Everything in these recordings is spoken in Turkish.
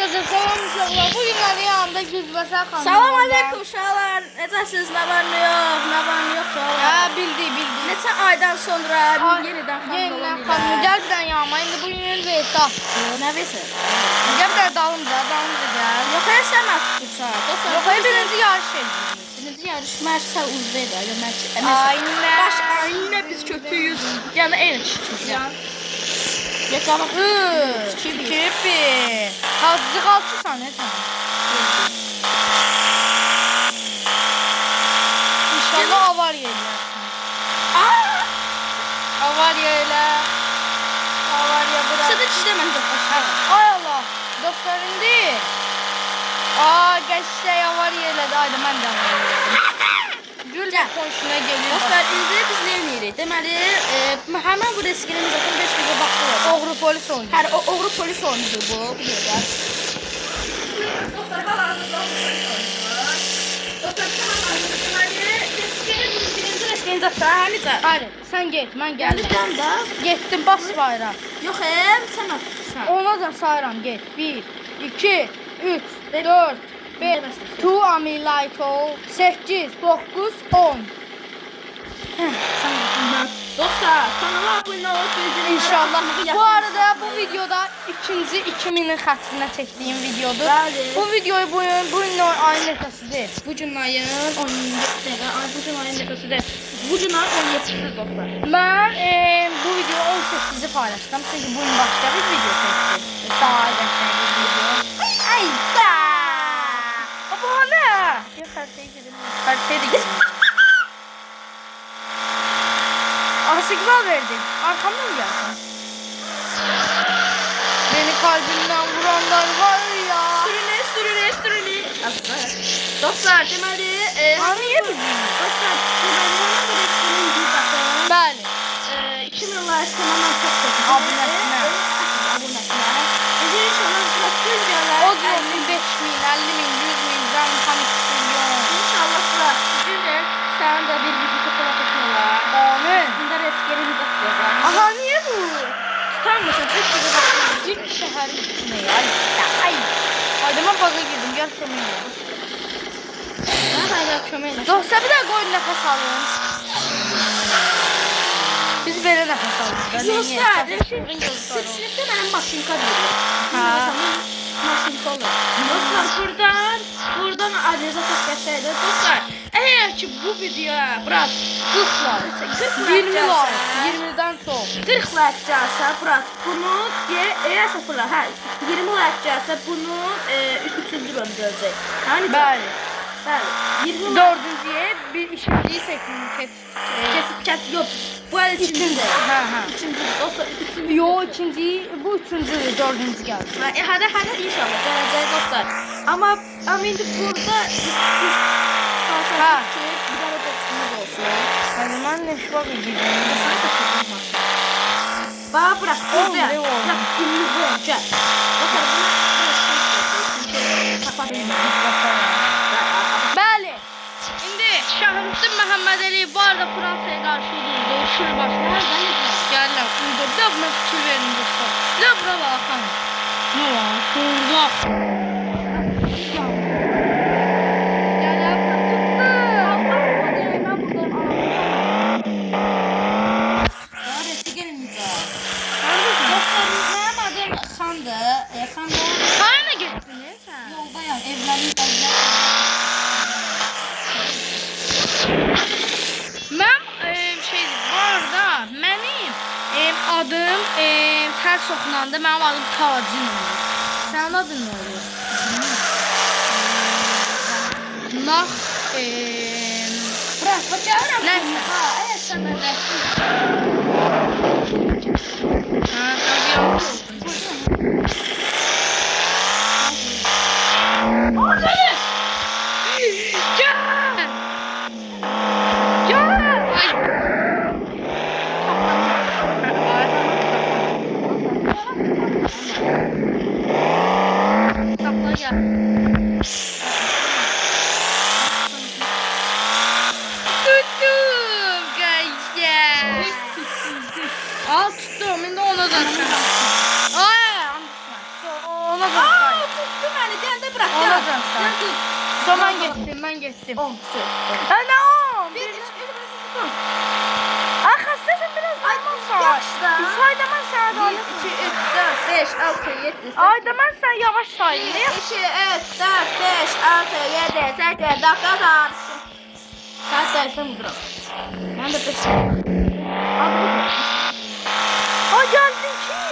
Arkadaşlar salam uşaqlar. Bu günlərin yanında Güzbəsər xanım. Salam aleyküm uşaqlar. Necəsiniz? Nə var nə yox? Nə var nə yox? Bildi. Neçə aydan sonra yenidən xanım xanım. Gəl bir dənə yanıma. İndi bu günün hesab. Nə versə? Gəl bir dənə dalımca gəl. Yox, sən mə tutursan. Yox, birinci yarış edir. Birinci yarış məşqsə uzaydı. Aynə. Baş aynə biz kötüyüz. Yəni eyni kişiyiz. Yakalım. 3, 2, 1. Hazır qalçısan ne sən? İnşallah avariya eləyərsən. Avariya elə. Avariya bırak. Sən də ciddi məncə başa. Ay Allah. Dostlar indi. Geçsək avariya elədi. Haydi mən də avariya elədim. Gül hoşuna geliyor. Dostlar indi biz nə eləyirik? Deməli, həmin bu reskinin zaten 5 dəqiqə vaxtı var. Oğru polis oyunu. Hər oğru polis oyunudur bu. Dostlar, hal-hazırda polis oyunu. Dostlar, birinci reskinin zaten necə? Haydi sen get, mən gəldim. Gəldim da. Getdim, bas bayrağı. Yox, sən mə tutursan. Ona da sayıram, get. 1, 2, 3, 4, 5, 2 amilito, 8, 9, 10. Dostlar, kanala abunə olub bildirim. İnşallah. Bu arada bu videoda ikinci 2000'in xətrinə çəkdiyim videodur. Bəli. Bu videoyu bugün ayın neçəsidir? Bu gün ayın 17-də, bu gün ayın neçəsidir? Bu gün ayın 17-sidir dostlar. Mən bu video 18'i paylaşdım. Çünkü bugün başka bir video çəkdim. Daha geçen bir video. Ay da! Bu ne? Yok, haritaya gidelim. Haritaya da gidelim. Signal verdi. Arkamdan mı gelsin? Beni kalbimden vuranlar var ya. Sürüne. Dostlar, deməli, Niye bildin? dostlar, deməli, bu reskinin gücətən. Bəli. 2000 like tamamən çox sevdim. Abunəsinə. Abunəsinə. İnşallah bırakın gələr. O diyorsun 5.000, 50.000, 100.000, can tam 2 milyon. İnşallah bırak. Güzel. Sen de bir video fotoğraf etmiyorlar. Amin. Bunda reskinin gücətən. Aha niye bu? Tutar mısın? Cip şehrin içine ya. Ay. Haydi ben baga girdim. Gel kömeğe. Hayda kömeğine. Dostlar bir daha koyun nefes alın. Biz böyle nefes alırız. Dostlar, sınıfta benim maşinka diyor. Maşinka olur. Dostlar, buradan adrese çok yaşaydı. Dostlar, eğer ki bu videoya bırak 40 like. 20 like. 20'den çok. 40 like gəlsə, Burak, bunu eğer sıfırla, 20 like gəlsə, bunu 3-cü bölüm görəcək. Hani? Bəli. Bəli. 20 like. Dördüncüye bir ikinciyi Kesip yok. Bu el ikinci. Ha. İkinci. Dostlar, üçüncü. Yo ikinciyi, bu üçüncü, dördüncü geldi. Hadi inşallah gələcək dostlar. Ama indi burada biz çalışacağız ki bir dənə dostumuz olsun. O zaman ne şu bakı gidiyorum. Sana da çekim maşın. Bana bırak. Bırak. Günlük boyunca. Dostlar buna şans verdi. Çünkü kapatıyorum. Bəli. İndi Şahımdin Məhəmməd Əliyev bu arada Fransaya qarşı uduzdu. Şur başlar. Gəlirəm. Uydur. Bir də buna fikir verin dostlar. Bir də bura baxın. Ne var? Soğurlar. Gələm. Hayına gittiniz sen? Yoldayım. Evlerim. Mən bu arada mənim adım tərs oxunanda mənim adım Tacin olur. Sənin adın nə olur? Nax Bırak. Bakıyorum. Neyse. Evet sen de. Sən bir yanlış tuttum. Al tuttum. Şimdi Olacaq sən. Son mən getdim. 10 söz. Ha nə 10? Bir, üç, dört, Ay xəstəsən biraz zaman say. yaxşı da. Sayda mən sənə də 1, 2, 3, 4, 5, 6, 7, 8. Ayda mən sən yavaş sayayım. 1, 2, 3, 4, 5, 6, 7, 8, 9, 10. Saat dersen budur. Ben de pes. Ha gəldin ki.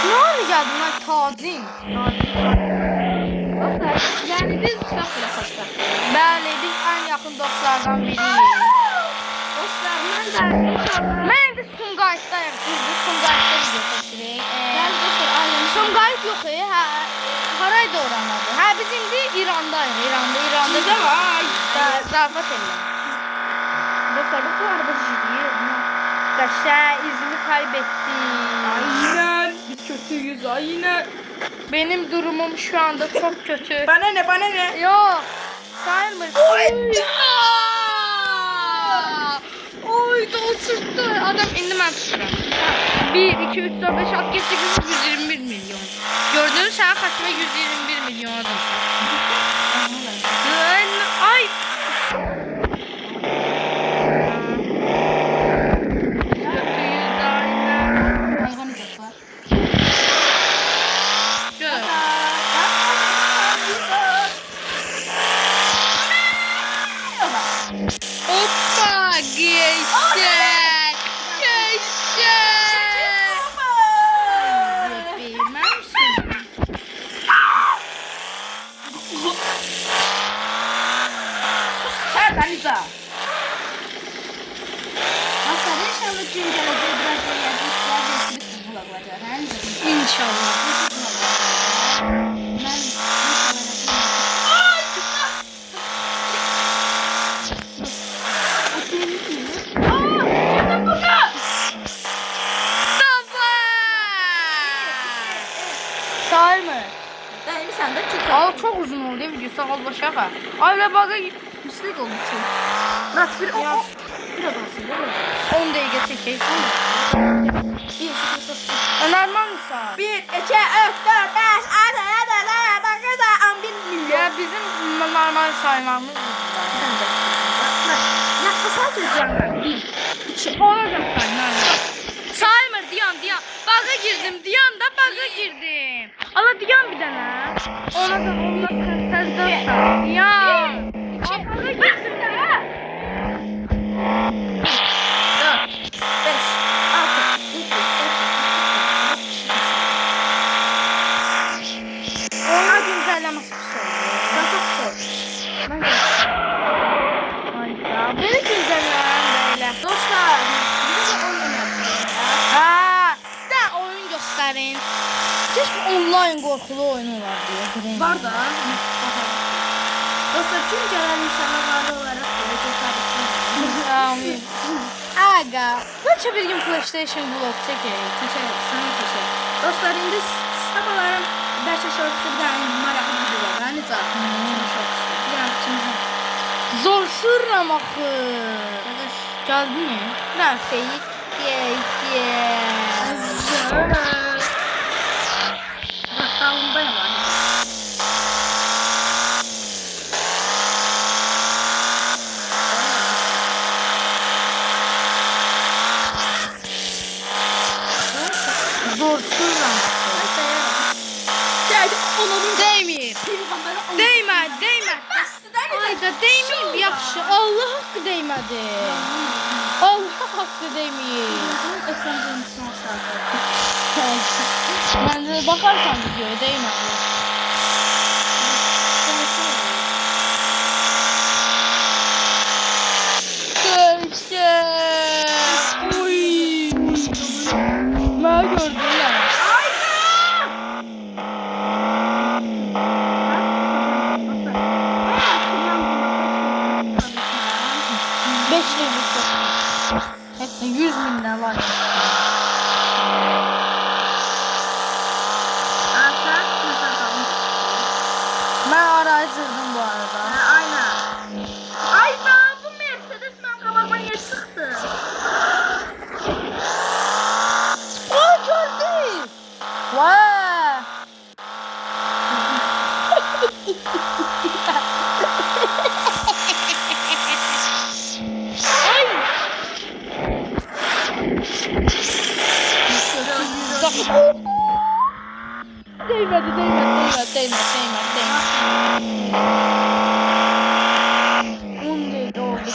Nə oldu gəldin lan tacin? Yani biz çok bile hasta. Bəli, biz ən yaxın dostlardan biriyik. Dostlar, ben de inşallah. Mən indi Sumqayıtdayım. Biz Sumqayıtda video çəkirik. Ben dostlar ailemiz. Sumqayıt yox, hə. Haraydı oranladı? Hə, biz indi İrandayıq. İranda Sizde var. Zarafat elə. Dostlar bu arada ciddi. Qəşə, izimi kaybettim. Aynen. Biz kötüyüz aynen. Benim durumum şu anda çok kötü. Bana ne bana ne? Yok. Sayılmır. Oy da oturttu. Adam indi mən tuturam. 1, 2, 3, 4, 5, 6, 7, 8, 121 milyon. Gördün sen kaçma 121 milyon adamsın. Ay. Hoppa geçecek. Geçecek. Bilmezsin. Sen Aliza. Nasıl inşallah gün gelecek biraz da yazmışlar ve sizi futbola koyacak. İnşallah. Ben Sağır mı? Değil mi sen de çık. Aa çok uzun oldu video sağ ol başaka. Ayla baga Mislik olmuş. Murat bir o. Yaz. Biraz olsun değil mi? 10 dakika çekeyim. 1, 0, 0. Normal mı sağ? 1, 2, 3, 4, 5, 6, 7, 8, 9, 10, 11 milyon. Ya bizim normal saymamız Yaklaşık canlar. 1, 2. olacak normal. Sayılmır diyan. Baga girdim diyan da baga girdim. Allah diyan bir tane. Ona da onunla tez dörsen. Diyan. Baga girdim ya. 4, 5, 6, 7, 8, Ona güncellemesi bir şey. Sen çok zor. Ben de. Hayda. Beni güncellenen böyle. Dostlar, bize de oynamayalım. Ha, da oyun gösterin. Keşke online korkulu oyun var diye. Var da. Dostlar, tüm gelen insanlar vardı olarak gelecek kardeşim. Amin. Aga. Bence bir gün PlayStation vlog çekeyim. Teşekkür. Dostlar, indi sabahlarım Bəşə şortsu bir tane maraqlı video var. Yani zaten. Bir an içimizin. Zor sırram axı. Qardaş. Geldi mi? Ben feyik. Rakdalındayım abi. Zor sırram. Geldi onun Değmeyeyim. Değme. Ayda değmeyeyim yaxşı. Allah haqqı değmədi. Allah haqqı değmeyeyim. Ekran görüntüsünü aşağıda. Bence bakarsan videoya değmədi. Görüşürüz. Uy. Ben gördüm ya. Beş lira. Hepsi 100 binden var. Asa, Değmedi. Ondaydı oldu.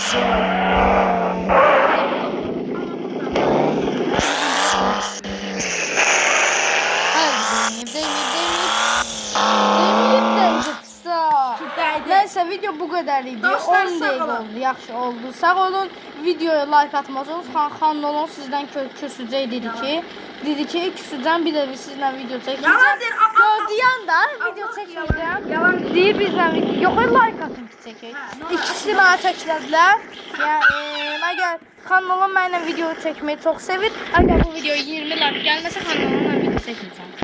Hayır, değmeyip kısa. Neyse video bu kadar idi. Dostlar, 10 sağ dəqiqə olun. oldu. Yaxşı oldu. Sağ olun. Videoya like atmazsanız Xan olun sizdən küsəcək dedi ki küsəcəm bir də sizlə video çəkəcəm. Yalan deyir, Gördüyən də video çəkəcəm. Yalan Deyir bizlə video. Yox, like atın ki çəkək. İkisi mənə təklədilər. Yəni əgər Xan olun mənlə video çəkməyi çox sevir. Əgər bu video 20 like gəlməsə Xan olunla video çəkməyəcəm.